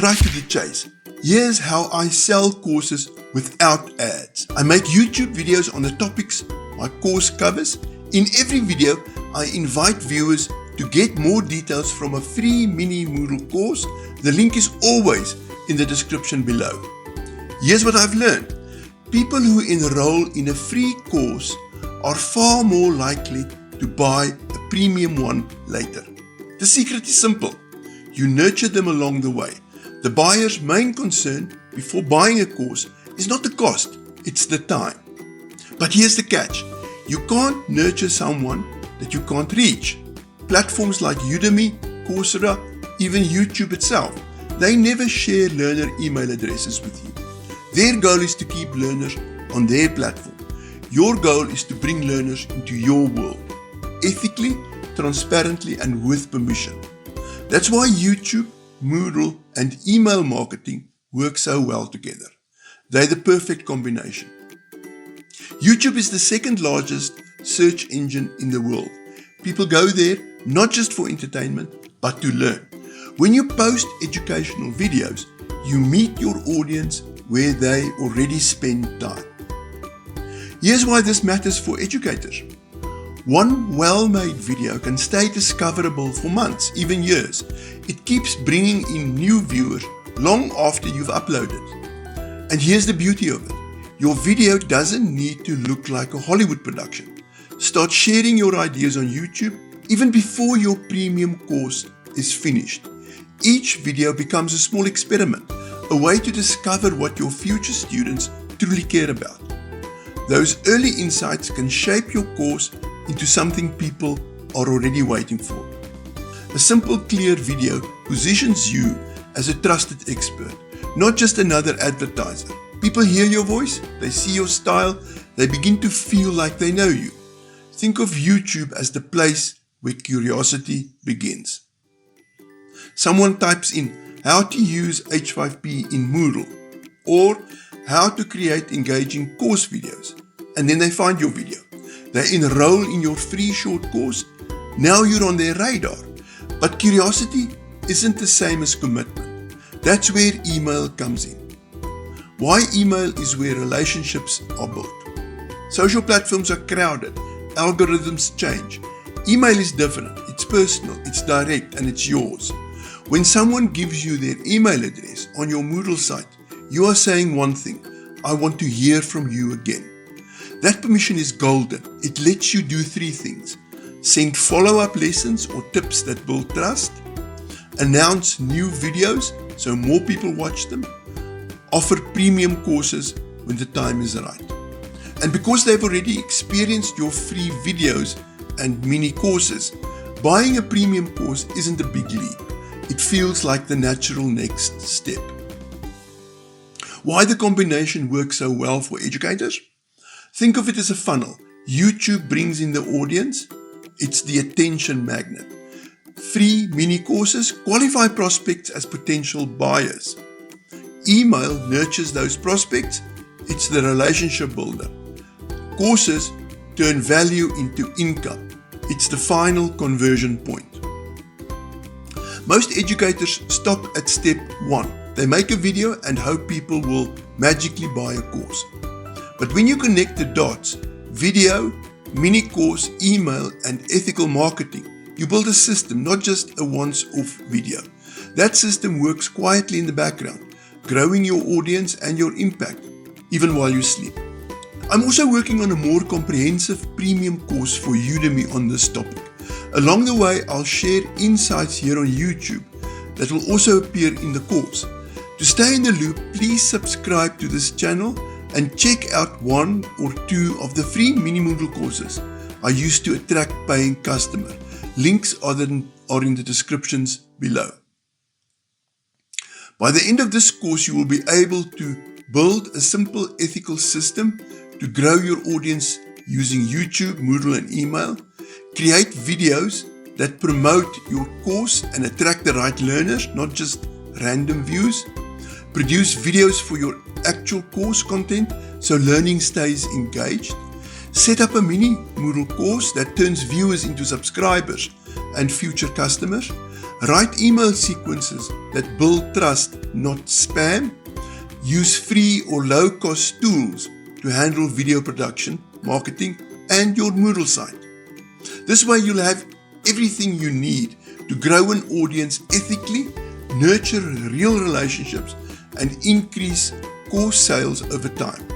cut right to the chase. Here's how I sell courses without ads. I make YouTube videos on the topics my course covers. In every video, I invite viewers to get more details from a free mini Moodle course. The link is always in the description below. Here's what I've learned. People who enroll in a free course are far more likely to buy a premium one later. The secret is simple. You nurture them along the way. The buyer's main concern before buying a course is not the cost, it's the time. But here's the catch. You can't nurture someone that you can't reach. Platforms like Udemy, Coursera, even YouTube itself, they never share learner email addresses with you. Their goal is to keep learners on their platform. Your goal is to bring learners into your world, ethically, transparently, and with permission. That's why YouTube, Moodle, and email marketing work so well together. They're the perfect combination. YouTube is the second largest search engine in the world. People go there not just for entertainment, but to learn. When you post educational videos, you meet your audience where they already spend time. Here's why this matters for educators. One well-made video can stay discoverable for months, even years. It keeps bringing in new viewers long after you've uploaded. And here's the beauty of it. Your video doesn't need to look like a Hollywood production. Start sharing your ideas on YouTube even before your premium course is finished. Each video becomes a small experiment, a way to discover what your future students truly care about. Those early insights can shape your course into something people are already waiting for. A simple, clear video positions you as a trusted expert, not just another advertiser. People hear your voice, they see your style, they begin to feel like they know you. Think of YouTube as the place where curiosity begins. Someone types in how to use H5P in Moodle or how to create engaging course videos, and then they find your video. They enroll in your free short course. Now you're on their radar. But curiosity isn't the same as commitment. That's where email comes in. Why email is where relationships are built. Social platforms are crowded. Algorithms change. Email is different. It's personal, it's direct, and it's yours. When someone gives you their email address on your Moodle site, you are saying one thing: I want to hear from you again. That permission is golden. It lets you do three things: send follow-up lessons or tips that build trust, announce new videos so more people watch them, offer premium courses when the time is right. And because they've already experienced your free videos and mini courses, buying a premium course isn't a big leap. It feels like the natural next step. Why the combination works so well for educators? Think of it as a funnel. YouTube brings in the audience. It's the attention magnet. Free mini courses qualify prospects as potential buyers. Email nurtures those prospects. It's the relationship builder. Courses turn value into income. It's the final conversion point. Most educators stop at step 1. They make a video and hope people will magically buy a course. But when you connect the dots, video, mini course, email, and ethical marketing, you build a system, not just a once-off video. That system works quietly in the background, growing your audience and your impact, even while you sleep. I'm also working on a more comprehensive premium course for Udemy on this topic. Along the way, I'll share insights here on YouTube that will also appear in the course. To stay in the loop, please subscribe to this channel and check out one or two of the free mini Moodle courses I used to attract paying customers. Links are in the descriptions below. By the end of this course, you will be able to build a simple ethical system to grow your audience using YouTube, Moodle, and email. Create videos that promote your course and attract the right learners, not just random views. Produce videos for your actual course content so learning stays engaged. Set up a mini Moodle course that turns viewers into subscribers and future customers. Write email sequences that build trust, not spam. Use free or low-cost tools to handle video production, marketing, and your Moodle site. This way you'll have everything you need to grow an audience ethically, nurture real relationships, and increase course sales over time.